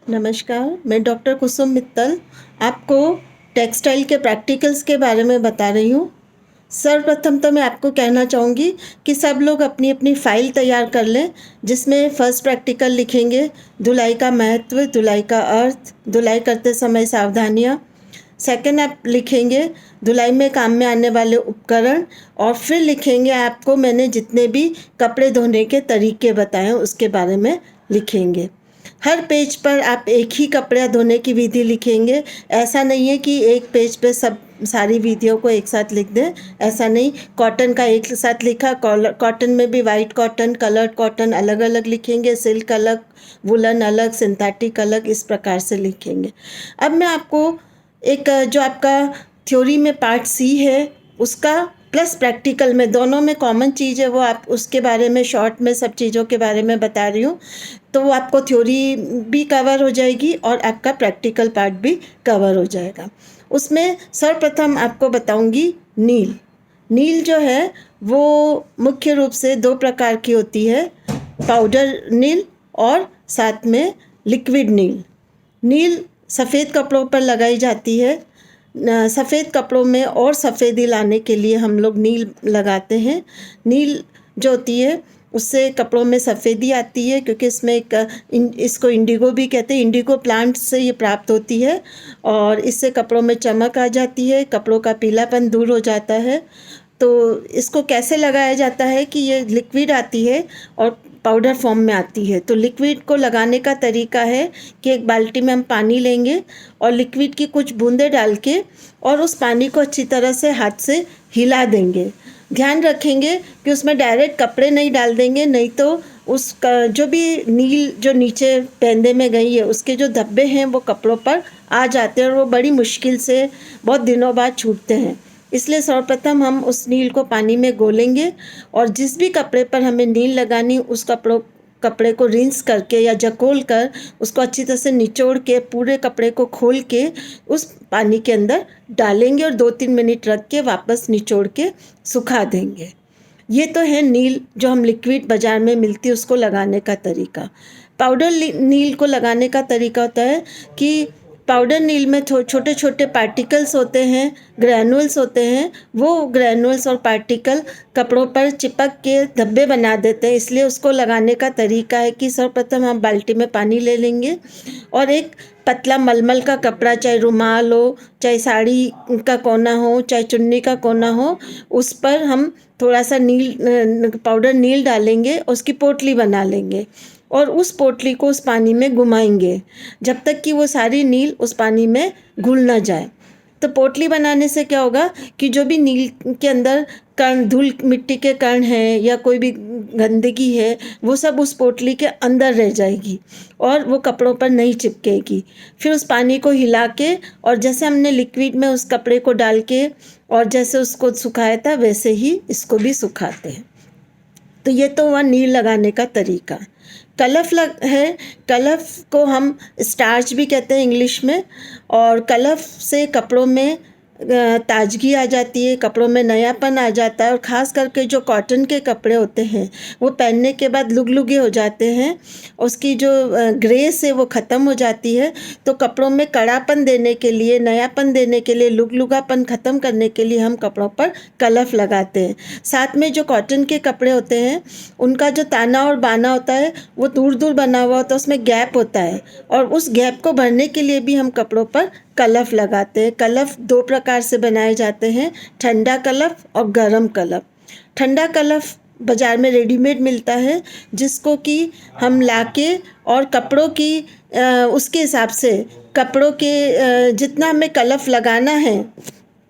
नमस्कार, मैं डॉक्टर कुसुम मित्तल आपको टेक्सटाइल के प्रैक्टिकल्स के बारे में बता रही हूँ। सर्वप्रथम तो मैं आपको कहना चाहूँगी कि सब लोग अपनी अपनी फ़ाइल तैयार कर लें, जिसमें फर्स्ट प्रैक्टिकल लिखेंगे धुलाई का महत्व, धुलाई का अर्थ, धुलाई करते समय सावधानियाँ। सेकंड आप लिखेंगे धुलाई में काम में आने वाले उपकरण और फिर लिखेंगे आपको मैंने जितने भी कपड़े धोने के तरीके बताए हैं उसके बारे में लिखेंगे। हर पेज पर आप एक ही कपड़ा धोने की विधि लिखेंगे। ऐसा नहीं है कि एक पेज पे सब सारी विधियों को एक साथ लिख दें, ऐसा नहीं। कॉटन का एक साथ लिखा, कॉटन में भी वाइट कॉटन, कलर्ड कॉटन अलग अलग लिखेंगे, सिल्क अलग, वुलन अलग, सिंथेटिक अलग, इस प्रकार से लिखेंगे। अब मैं आपको एक जो आपका थ्योरी में पार्ट सी है उसका प्लस प्रैक्टिकल में दोनों में कॉमन चीज़ है, वो आप उसके बारे में शॉर्ट में सब चीज़ों के बारे में बता रही हूँ। तो वो आपको थ्योरी भी कवर हो जाएगी और आपका प्रैक्टिकल पार्ट भी कवर हो जाएगा। उसमें सर्वप्रथम आपको बताऊंगी नील। नील जो है वो मुख्य रूप से दो प्रकार की होती है, पाउडर नील और साथ में लिक्विड नील। नील सफ़ेद कपड़ों पर लगाई जाती है। सफ़ेद कपड़ों में और सफ़ेदी लाने के लिए हम लोग नील लगाते हैं। नील जो होती है उससे कपड़ों में सफ़ेदी आती है, क्योंकि इसमें इसको इंडिगो भी कहते हैं। इंडिगो प्लांट से ये प्राप्त होती है और इससे कपड़ों में चमक आ जाती है, कपड़ों का पीलापन दूर हो जाता है। तो इसको कैसे लगाया जाता है कि ये लिक्विड आती है और पाउडर फॉर्म में आती है। तो लिक्विड को लगाने का तरीका है कि एक बाल्टी में हम पानी लेंगे और लिक्विड की कुछ बूंदें डाल के और उस पानी को अच्छी तरह से हाथ से हिला देंगे। ध्यान रखेंगे कि उसमें डायरेक्ट कपड़े नहीं डाल देंगे, नहीं तो उसका जो भी नील जो नीचे पेंदे में गई है उसके जो धब्बे हैं वो कपड़ों पर आ जाते हैं और वो बड़ी मुश्किल से बहुत दिनों बाद छूटते हैं। इसलिए सर्वप्रथम हम उस नील को पानी में घोलेंगे और जिस भी कपड़े पर हमें नील लगानी उस कपड़े को रिंस करके या जकोल कर उसको अच्छी तरह से निचोड़ के पूरे कपड़े को खोल के उस पानी के अंदर डालेंगे और 2-3 मिनट रख के वापस निचोड़ के सुखा देंगे। ये तो है नील जो हम लिक्विड बाज़ार में मिलती है उसको लगाने का तरीका। पाउडर नील को लगाने का तरीका होता है कि पाउडर नील में छोटे छोटे पार्टिकल्स होते हैं, ग्रैनुअल्स होते हैं। वो ग्रैनुअल्स और पार्टिकल कपड़ों पर चिपक के धब्बे बना देते हैं। इसलिए उसको लगाने का तरीका है कि सर्वप्रथम हम बाल्टी में पानी ले लेंगे और एक पतला मलमल का कपड़ा, चाहे रुमाल हो, चाहे साड़ी का कोना हो, चाहे चुन्नी का कोना हो, उस पर हम थोड़ा सा पाउडर नील डालेंगे, उसकी पोटली बना लेंगे और उस पोटली को उस पानी में घुमाएंगे जब तक कि वो सारी नील उस पानी में घुल ना जाए। तो पोटली बनाने से क्या होगा कि जो भी नील के अंदर कण, धूल मिट्टी के कण हैं या कोई भी गंदगी है वो सब उस पोटली के अंदर रह जाएगी और वो कपड़ों पर नहीं चिपकेगी। फिर उस पानी को हिला के और जैसे हमने लिक्विड में उस कपड़े को डाल के और जैसे उसको सुखाया था वैसे ही इसको भी सुखाते हैं। तो ये तो हुआ नील लगाने का तरीका। कलफ है, कलफ को हम स्टार्च भी कहते हैं इंग्लिश में, और कलफ से कपड़ों में ताजगी आ जाती है, कपड़ों में नयापन आ जाता है। और ख़ास करके जो कॉटन के कपड़े होते हैं वो पहनने के बाद लुगलुगे हो जाते हैं, उसकी जो ग्रेस है वो ख़त्म हो जाती है। तो कपड़ों में कड़ापन देने के लिए, नयापन देने के लिए, लुगलुगापन ख़त्म करने के लिए हम कपड़ों पर कलफ लगाते हैं। साथ में जो कॉटन के कपड़े होते हैं उनका जो ताना और बाना होता है वो दूर दूर बना हुआ होता है, उसमें गैप होता है और उस गैप को भरने के लिए भी हम कपड़ों पर कलफ लगाते हैं। कलफ दो प्रकार से बनाए जाते हैं, ठंडा कलफ और गरम कलफ। ठंडा कलफ बाज़ार में रेडीमेड मिलता है, जिसको कि हम लाके और कपड़ों की उसके हिसाब से कपड़ों के जितना हमें कलफ लगाना है